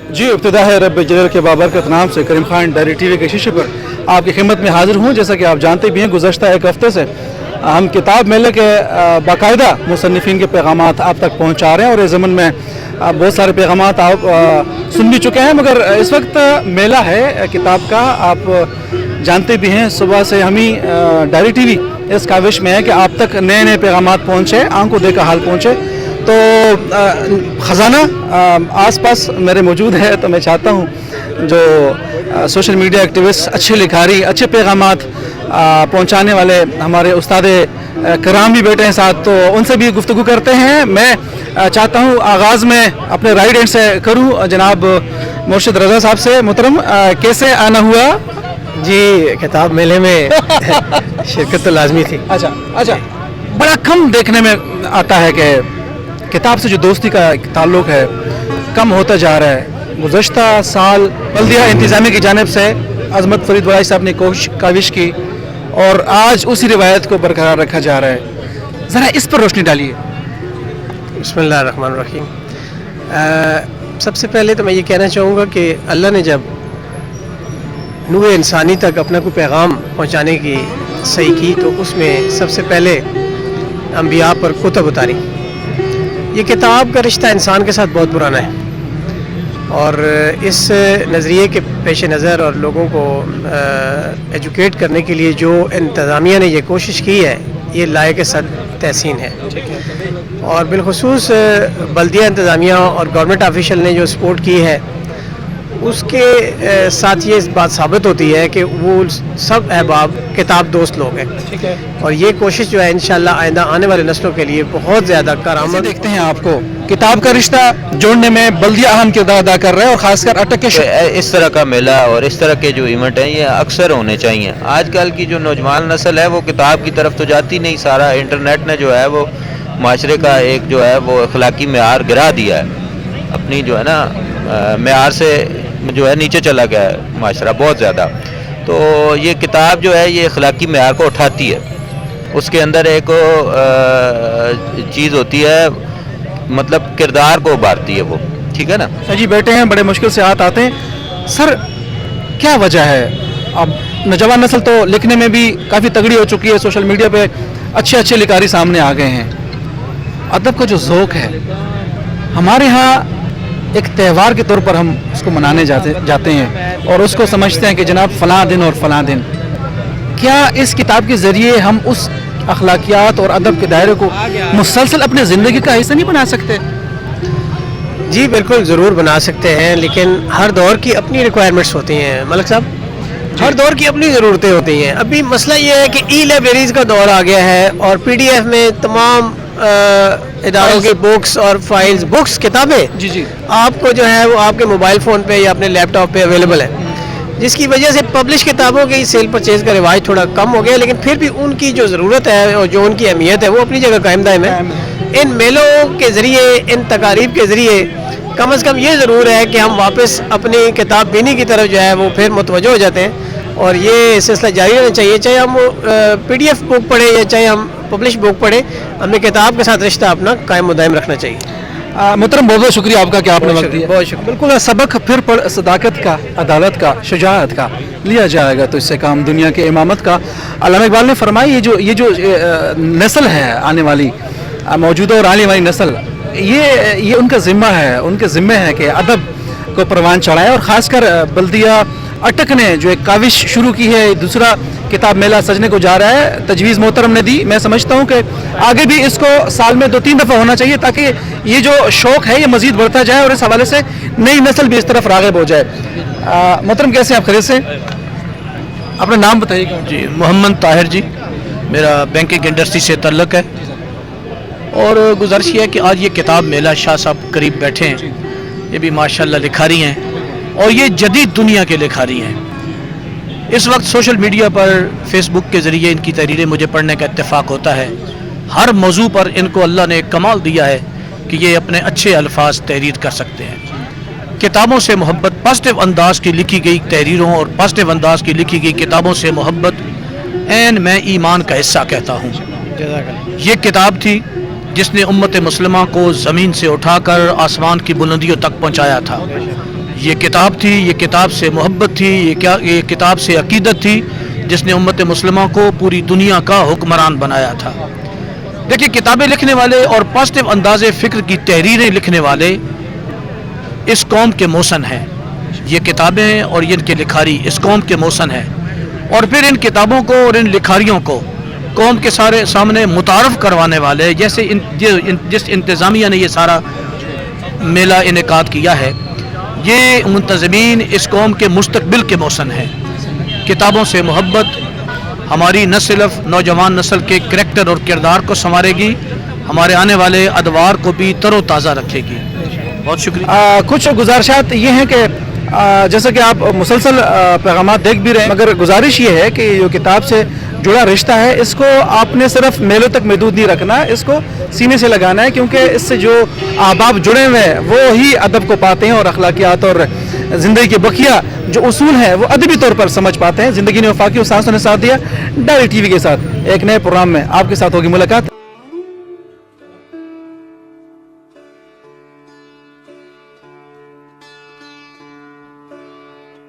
जी, इब्तिदा है रब जलल के बाबरकत नाम से करीम खान डायरी टीवी के शीशे पर आपकी खिदमत में हाजिर हूँ। जैसा कि आप जानते भी हैं, गुज़श्ता एक हफ़्ते से हम किताब मेले के बाकायदा मुसन्निफ़ीन के पैगामात आप तक पहुँचा रहे हैं और इस ज़मन में बहुत सारे पैगामात आप सुन भी चुके हैं, मगर इस वक्त मेला है किताब का। आप जानते भी हैं, सुबह से हम ही डायरी टीवी इस काविश में है कि आप तक नए नए पैगामात पहुँचे, आंखों देखा हाल पहुँचे। तो ख़जाना आसपास मेरे मौजूद है, तो मैं चाहता हूँ जो सोशल मीडिया एक्टिविस्ट, अच्छे लिखारी, अच्छे पैगामात पहुँचाने वाले हमारे उस्ताद कराम भी बैठे हैं साथ, तो उनसे भी गुफ्तगू करते हैं। मैं चाहता हूँ आगाज़ में अपने राइट हैंड से करूँ जनाब मुर्शिद रज़ा साहब से। मुहतरम, कैसे आना हुआ? जी, किताब मेले में शिरकत तो लाजमी थी। अच्छा, बड़ा कम देखने में आता है कि किताब से जो दोस्ती का ताल्लुक़ है कम होता जा रहा है। गुज़श्ता साल बल्दिया इंतज़ामिया की जानिब से अज़मत फरीद वलाई साहब ने काविश की और आज उसी रिवायत को बरकरार रखा जा रहा है। ज़रा इस पर रोशनी डालिए। बिस्मिल्लाहिर्रहमानिर्रहीम। सबसे पहले तो मैं ये कहना चाहूँगा कि अल्लाह ने जब नूर इंसानी तक अपना कोई पैगाम पहुँचाने की सही की तो उसमें सबसे पहले अंबिया पर कुतुब उतारी। ये किताब का रिश्ता इंसान के साथ बहुत पुराना है और इस नज़रिए के पेश नज़र और लोगों को एजुकेट करने के लिए जो इंतज़ामिया ने ये कोशिश की है, ये लायक सद तहसीन है। और बिलखुसूस बल्दिया इंतज़ामिया और गवर्नमेंट ऑफिशियल ने जो सपोर्ट की है, उसके साथ ये बात साबित होती है कि वो सब अहबाब किताब दोस्त लोग हैं। और ये कोशिश जो है इंशाअल्लाह आइंदा आने वाले नस्लों के लिए बहुत ज़्यादा कारआमद। देखते हैं आपको किताब का रिश्ता जोड़ने में बल्दिया अहम किरदार अदा कर रहे हैं और ख़ासकर अटक के इस तरह का मेला और इस तरह के जो इवेंट हैं ये अक्सर होने चाहिए। आजकल की जो नौजवान नस्ल है वो किताब की तरफ तो जाती नहीं, सारा इंटरनेट ने जो है वो माशरे का एक जो है वो अखलाकी मेयार गिरा दिया है, अपनी जो है ना मेयार से जो है नीचे चला गया है माशरा बहुत ज़्यादा। तो ये किताब जो है ये अखलाकी मेयार को उठाती है, उसके अंदर एक चीज़ होती है, मतलब किरदार को उभारती है वो, ठीक है ना। सर जी बैठे हैं, बड़े मुश्किल से हाथ आते हैं। सर क्या वजह है? अब नौजवान नस्ल तो लिखने में भी काफ़ी तगड़ी हो चुकी है, सोशल मीडिया पे अच्छे अच्छे लिखारी सामने आ गए हैं। अदब का जो ज़ौक़ है हमारे यहाँ एक त्यौहार के तौर पर हम उसको मनाने जाते हैं और उसको समझते हैं कि जनाब फ़लाँ दिन और फ़लाँ दिन। क्या इस किताब के ज़रिए हम उस अखलाकियात और अदब के दायरे को मुसलसल अपने ज़िंदगी का हिस्सा नहीं बना सकते? जी बिल्कुल, ज़रूर बना सकते हैं, लेकिन हर दौर की अपनी रिक्वायरमेंट्स होती हैं मलिक साहब, हर दौर की अपनी ज़रूरतें होती हैं। अभी मसला ये है कि ई लाइब्रेरीज़ का दौर आ गया है और PDF में तमाम इदारों की बुक्स और फाइल्स, बुक्स किताबें जी आपको जो है वो आपके मोबाइल फ़ोन पे या अपने लैपटॉप पे अवेलेबल है, जिसकी वजह से पब्लिश किताबों की सेल परचेज़ का रिवाज थोड़ा कम हो गया, लेकिन फिर भी उनकी जो ज़रूरत है और जो उनकी अहमियत है वो अपनी जगह कायम दायम है। इन मेलों के ज़रिए, इन तकारीब के ज़रिए कम से कम ये ज़रूर है कि हम वापस अपनी किताब बीनी की तरफ जो है वो फिर मुतवज्जो हो जाते हैं और ये सिलसिला जारी रहना चाहिए। चाहे हम PDF बुक पढ़ें या चाहे हम पब्लिश बुक पढ़ें, हमें किताब के साथ रिश्ता अपना कायम मुदायम रखना चाहिए। मुहतरम, बहुत बहुत शुक्रिया आपका कि आपने वक्त दिया। बहुत शुक्रिया। बिल्कुल, सबक फिर पढ़ सदाकत का, अदालत का, शुजाअत का लिया जाएगा तो इससे काम दुनिया के इमामत का। अल्लामा इकबाल ने फरमाया ये जो नस्ल है आने वाली, मौजूदा और आने वाली नस्ल, ये उनका ज़िम्मा है, उनके ज़िम्मे है कि अदब को परवान चढ़ाए। और ख़ासकर बल्दिया अटक ने जो एक काविश शुरू की है, दूसरा किताब मेला सजने को जा रहा है, तजवीज़ मोहतरम ने दी। मैं समझता हूँ कि आगे भी इसको साल में 2-3 दफ़ा होना चाहिए ताकि ये जो शौक़ है ये मज़ीद बढ़ता जाए और इस हवाले से नई नस्ल भी इस तरफ राग़िब हो जाए। मोहतरम, कैसे आप खैरियत से? अपना नाम बताइएगा। जी, मोहम्मद ताहिर जी, मेरा बैंकिंग इंडस्ट्री से तल्लुक़ है और गुज़ारिश है कि आज ये किताब मेला शाह साहब करीब बैठे हैं, ये भी माशाल्लाह लिखारी हैं और ये जदीद दुनिया के लिखारी हैं। इस वक्त सोशल मीडिया पर फेसबुक के ज़रिए इनकी तहरीरें मुझे पढ़ने का इत्तेफाक होता है। हर मौजू पर इनको अल्लाह ने एक कमाल दिया है कि ये अपने अच्छे अल्फाज तहरीर कर सकते हैं। किताबों से मोहब्बत, पॉजिटिव अंदाज की लिखी गई तहरीरों और पॉजिटिव अंदाज की लिखी गई किताबों से मोहब्बत मैं ईमान का हिस्सा कहता हूँ। ये किताब थी जिसने उम्मत मुस्लिमा को ज़मीन से उठाकर आसमान की बुलंदियों तक पहुँचाया था। یہ کتاب تھی, یہ کتاب سے محبت تھی, یہ کتاب سے عقیدت تھی جس نے امت مسلمہ کو پوری دنیا کا حکمران بنایا تھا. دیکھیں, کتابیں لکھنے والے اور پازیٹیو انداز فکر کی تحریریں لکھنے والے اس قوم کے موسن ہیں. یہ کتابیں اور ان کے لکھاری اس قوم کے موسن ہیں, اور پھر ان کتابوں کو اور ان لکھاریوں کو قوم کے سارے سامنے متعارف کروانے والے, جیسے جس انتظامیہ نے یہ سارا میلہ انعقاد کیا ہے, یہ منتظمین اس قوم کے مستقبل کے موسن ہیں. کتابوں سے محبت ہماری نہ صرف نوجوان نسل کے کریکٹر اور کردار کو سنوارے گی, ہمارے آنے والے ادوار کو بھی تر و تازہ رکھے گی. بہت شکریہ. کچھ گزارشات یہ ہیں کہ جیسا کہ آپ مسلسل پیغامات دیکھ بھی رہے ہیں, مگر گزارش یہ ہے کہ جو کتاب سے جڑا رشتہ ہے اس کو آپ نے صرف میلوں تک محدود نہیں رکھنا, اس کو سینے سے لگانا ہے, کیونکہ اس سے جو احباب جڑے ہوئے ہیں وہ ہی ادب کو پاتے ہیں اور اخلاقیات اور زندگی کے بقیہ جو اصول ہیں وہ ادبی طور پر سمجھ پاتے ہیں. زندگی نے وفاقی اور سانسوں نے ساتھ دیا. ڈائری ٹی وی کے ساتھ ایک نئے پروگرام میں آپ کے ساتھ ہوگی ملاقات.